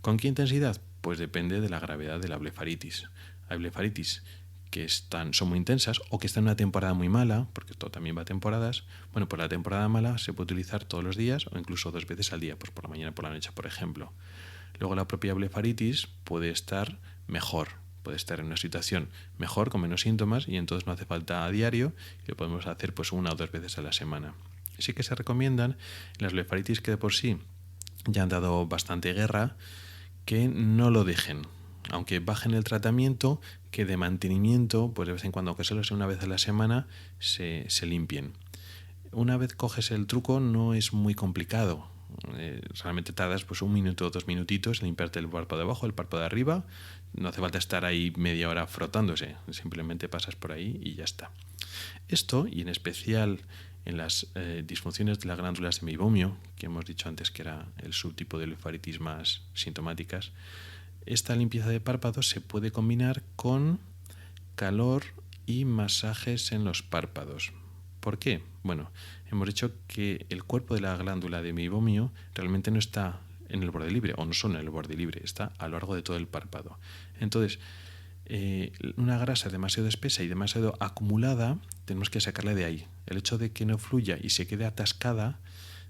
A: ¿Con qué intensidad? Pues depende de la gravedad de la blefaritis. Hay blefaritis que son muy intensas o que están en una temporada muy mala, porque esto también va a temporadas. Bueno, pues la temporada mala se puede utilizar todos los días o incluso 2 veces al día, pues por la mañana y por la noche, por ejemplo. Luego la propia blefaritis puede estar mejor, puede estar en una situación mejor, con menos síntomas, y entonces no hace falta a diario y lo podemos hacer pues 1 o 2 veces a la semana. Sí que se recomiendan las blefaritis que de por sí ya han dado bastante guerra, que no lo dejen, aunque bajen el tratamiento, que de mantenimiento, pues de vez en cuando, aunque solo sea una vez a la semana, se limpien. Una vez coges el truco no es muy complicado. Realmente tardas pues 1 minuto o 2 minutitos en limpiarte el párpado de abajo, el párpado de arriba. No hace falta estar ahí media hora frotándose, simplemente pasas por ahí y ya está. Esto, y en especial en las disfunciones de las glándulas de meibomio, que hemos dicho antes que era el subtipo de blefaritis más sintomáticas, esta limpieza de párpados se puede combinar con calor y masajes en los párpados. ¿Por qué? Bueno, hemos dicho que el cuerpo de la glándula de meibomio realmente no está en el borde libre, o no solo en el borde libre, está a lo largo de todo el párpado. Entonces, una grasa demasiado espesa y demasiado acumulada, tenemos que sacarla de ahí. El hecho de que no fluya y se quede atascada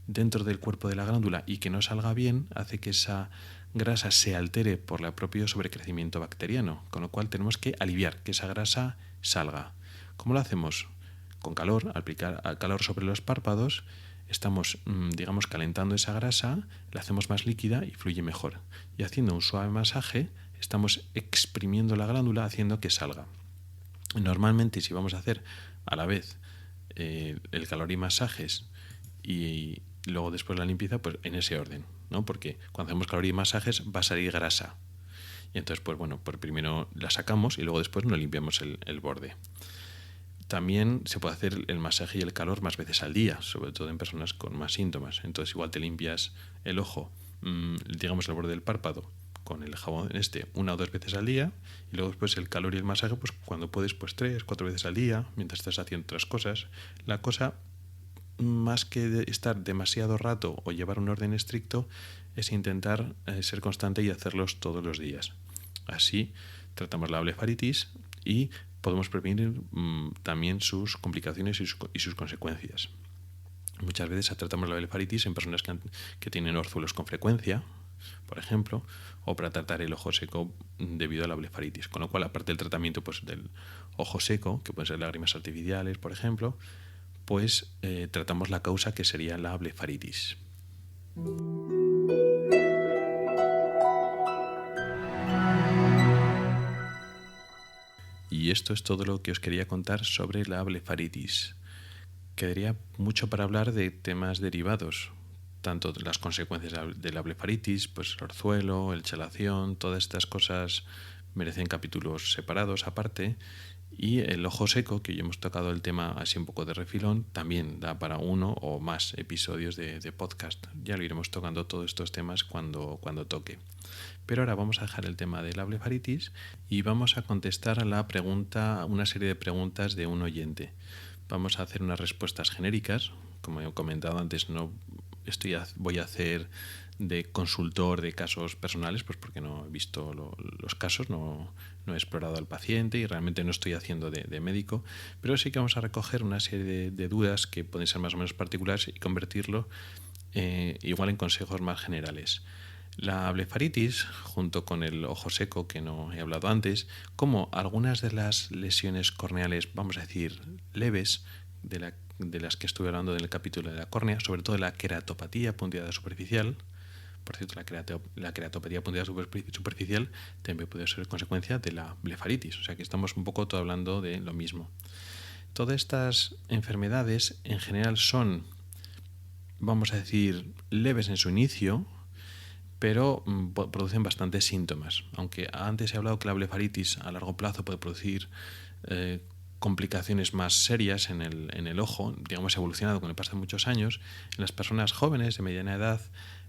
A: dentro del cuerpo de la glándula y que no salga bien, hace que esa grasa se altere por el propio sobrecrecimiento bacteriano, con lo cual tenemos que aliviar que esa grasa salga. ¿Cómo lo hacemos? Con calor, aplicar calor sobre los párpados, estamos, digamos, calentando esa grasa, la hacemos más líquida y fluye mejor. Y haciendo un suave masaje, estamos exprimiendo la glándula, haciendo que salga. Normalmente, si vamos a hacer a la vez el calor y masajes y luego después la limpieza, pues en ese orden, ¿no? Porque cuando hacemos calor y masajes va a salir grasa. Y entonces, pues bueno, pues primero la sacamos y luego después nos limpiamos el borde. También se puede hacer el masaje y el calor más veces al día, sobre todo en personas con más síntomas. Entonces igual te limpias el ojo, digamos el borde del párpado, con el jabón 1 o 2 veces al día, y luego después el calor y el masaje, pues cuando puedes, pues 3, 4 veces al día, mientras estás haciendo otras cosas. La cosa, más que estar demasiado rato o llevar un orden estricto, es intentar ser constante y hacerlos todos los días. Así tratamos la blefaritis y podemos prevenir también sus complicaciones y sus consecuencias. Muchas veces tratamos la blefaritis en personas que tienen orzuelos con frecuencia, por ejemplo, o para tratar el ojo seco debido a la blefaritis. Con lo cual, aparte del tratamiento pues, del ojo seco, que pueden ser lágrimas artificiales, por ejemplo, pues tratamos la causa, que sería la blefaritis. Y esto es todo lo que os quería contar sobre la blefaritis. Quedaría mucho para hablar de temas derivados, tanto las consecuencias de la blefaritis, pues el orzuelo, el chalación, todas estas cosas merecen capítulos separados aparte. Y el ojo seco, que hoy hemos tocado el tema así un poco de refilón, también da para uno o más episodios de podcast. Ya lo iremos tocando todos estos temas cuando toque. Pero ahora vamos a dejar el tema de la blefaritis y vamos a contestar a una serie de preguntas de un oyente. Vamos a hacer unas respuestas genéricas. Como he comentado antes, voy a hacer de consultor de casos personales, pues porque no he visto los casos, no he explorado al paciente y realmente no estoy haciendo de médico, pero sí que vamos a recoger una serie de dudas que pueden ser más o menos particulares y convertirlo igual en consejos más generales. La blefaritis, junto con el ojo seco, que no he hablado antes, como algunas de las lesiones corneales, vamos a decir, leves, de las que estuve hablando en el capítulo de la córnea, sobre todo la queratopatía punteada superficial. Por cierto, la queratopatía punteada superficial también puede ser consecuencia de la blefaritis, o sea que estamos un poco todo hablando de lo mismo. Todas estas enfermedades en general son, vamos a decir, leves en su inicio, pero producen bastantes síntomas. Aunque antes he hablado que la blefaritis a largo plazo puede producir complicaciones más serias en el ojo, digamos evolucionado con el paso de muchos años, en las personas jóvenes de mediana edad,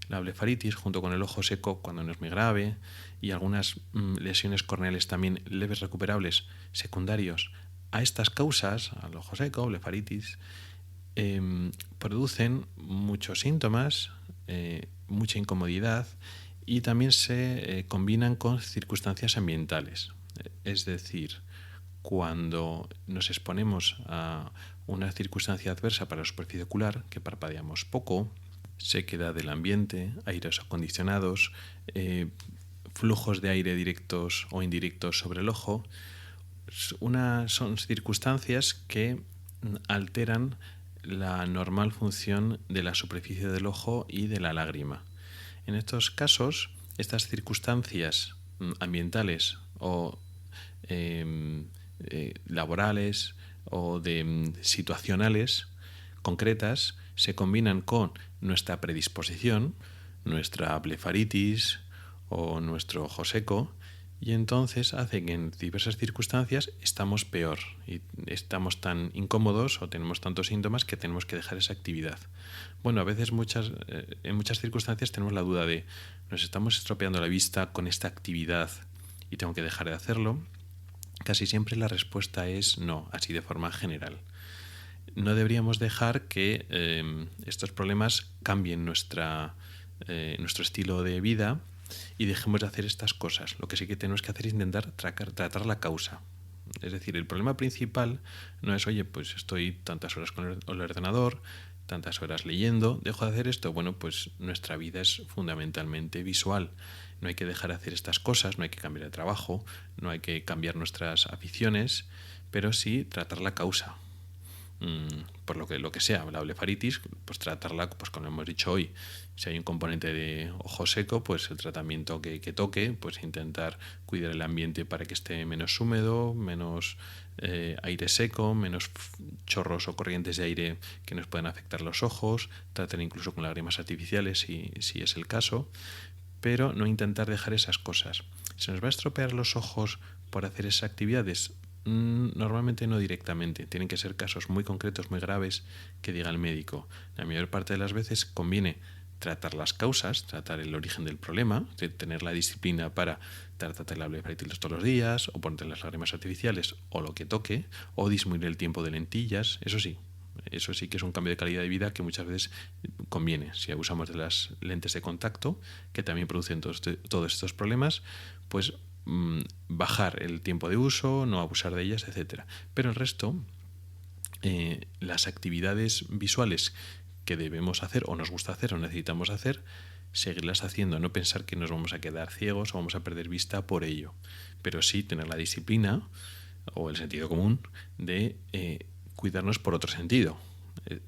A: la blefaritis junto con el ojo seco cuando no es muy grave y algunas lesiones corneales también leves recuperables secundarios a estas causas, al ojo seco, blefaritis, producen muchos síntomas, mucha incomodidad y también se combinan con circunstancias ambientales. Es decir, cuando nos exponemos a una circunstancia adversa para la superficie ocular, que parpadeamos poco, sequedad del ambiente, aires acondicionados, flujos de aire directos o indirectos sobre el ojo, son circunstancias que alteran la normal función de la superficie del ojo y de la lágrima. En estos casos, estas circunstancias ambientales o laborales o situacionales concretas se combinan con nuestra predisposición, nuestra blefaritis o nuestro ojo seco, y entonces hace que en diversas circunstancias estamos peor y estamos tan incómodos o tenemos tantos síntomas que tenemos que dejar esa actividad. Bueno, a veces en muchas circunstancias tenemos la duda de nos estamos estropeando la vista con esta actividad y tengo que dejar de hacerlo. Casi siempre la respuesta es no, así de forma general. No deberíamos dejar que estos problemas cambien nuestro estilo de vida y dejemos de hacer estas cosas. Lo que sí que tenemos que hacer es intentar tratar la causa. Es decir, el problema principal no es, oye, pues estoy tantas horas con el ordenador, tantas horas leyendo, dejo de hacer esto. Bueno, pues nuestra vida es fundamentalmente visual. No hay que dejar de hacer estas cosas, no hay que cambiar de trabajo, no hay que cambiar nuestras aficiones, pero sí tratar la causa. Por lo que sea, la blefaritis, pues tratarla, pues como hemos dicho hoy, si hay un componente de ojo seco, pues el tratamiento que toque, pues intentar cuidar el ambiente para que esté menos húmedo, menos aire seco, menos chorros o corrientes de aire que nos puedan afectar los ojos, tratar incluso con lágrimas artificiales si es el caso, pero no intentar dejar esas cosas. ¿Se nos va a estropear los ojos por hacer esas actividades? Normalmente no directamente, tienen que ser casos muy concretos, muy graves, que diga el médico. La mayor parte de las veces conviene tratar las causas, tratar el origen del problema, tener la disciplina para tratar la blefaritis todos los días, o ponerte las lágrimas artificiales, o lo que toque, o disminuir el tiempo de lentillas. Eso sí que es un cambio de calidad de vida que muchas veces conviene. Si abusamos de las lentes de contacto, que también producen todos estos problemas, pues bajar el tiempo de uso, no abusar de ellas, etc. Pero el resto, las actividades visuales que debemos hacer o nos gusta hacer o necesitamos hacer, seguirlas haciendo, no pensar que nos vamos a quedar ciegos o vamos a perder vista por ello, pero sí tener la disciplina o el sentido común de cuidarnos por otro sentido,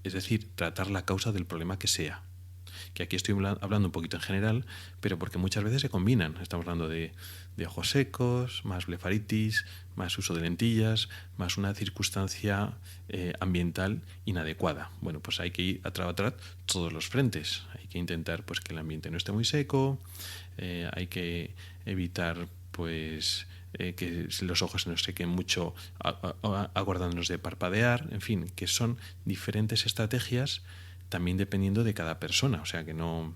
A: es decir, tratar la causa del problema que sea. que aquí estoy hablando un poquito en general, pero porque muchas veces se combinan. Estamos hablando de ojos secos, más blefaritis, más uso de lentillas, más una circunstancia ambiental inadecuada. Bueno, pues hay que ir a trabajar todos los frentes. Hay que intentar pues que el ambiente no esté muy seco, hay que evitar pues que los ojos no se sequen mucho aguardándonos de parpadear, en fin, que son diferentes estrategias también dependiendo de cada persona. O sea que no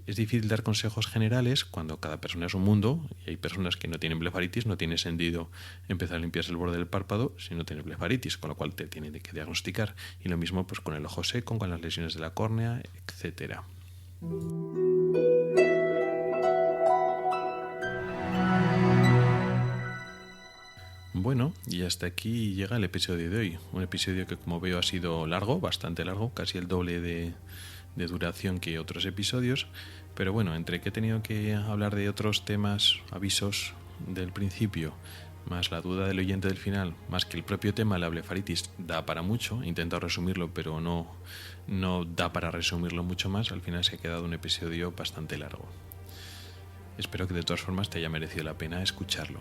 A: es difícil dar consejos generales cuando cada persona es un mundo y hay personas que no tienen blefaritis. No tiene sentido empezar a limpiarse el borde del párpado si no tienes blefaritis, con lo cual te tienen que diagnosticar. Y lo mismo pues con el ojo seco, con las lesiones de la córnea, etcétera. Bueno, y hasta aquí llega el episodio de hoy. Un episodio que, como veo, ha sido largo, bastante largo, casi el doble de duración que otros episodios. Pero bueno, entre que he tenido que hablar de otros temas, avisos del principio, más la duda del oyente del final, más que el propio tema de la blefaritis da para mucho. He intentado resumirlo, pero no da para resumirlo mucho más. Al final se ha quedado un episodio bastante largo. Espero que de todas formas te haya merecido la pena escucharlo.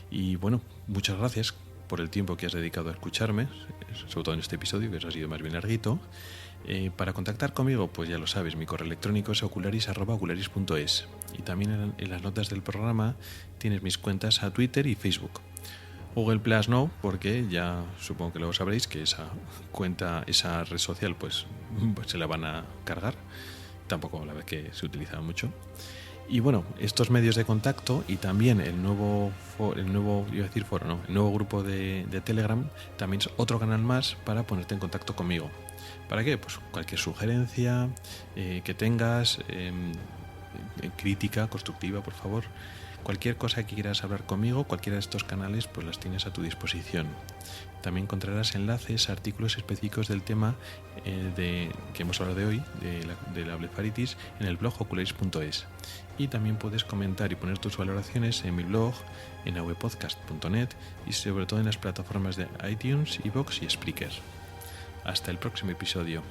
A: Y bueno, muchas gracias por el tiempo que has dedicado a escucharme, sobre todo en este episodio, que ha sido más bien larguito. Para contactar conmigo, pues ya lo sabes, mi correo electrónico es ocularis@ocularis.es. Y también en las notas del programa tienes mis cuentas a Twitter y Facebook. Google Plus no, porque ya supongo que lo sabréis, que esa cuenta, esa red social, pues se la van a cargar. Tampoco la vez que se utiliza mucho. Y bueno, estos medios de contacto y también el nuevo grupo de Telegram también es otro canal más para ponerte en contacto conmigo. ¿Para qué? Pues cualquier sugerencia que tengas, crítica constructiva, por favor. Cualquier cosa que quieras hablar conmigo, cualquiera de estos canales, pues las tienes a tu disposición. También encontrarás enlaces a artículos específicos del tema que hemos hablado de hoy, de la blefaritis, en el blog ocularis.es. Y también puedes comentar y poner tus valoraciones en mi blog, en avpodcast.net y sobre todo en las plataformas de iTunes, iVoox y Spreaker. Hasta el próximo episodio.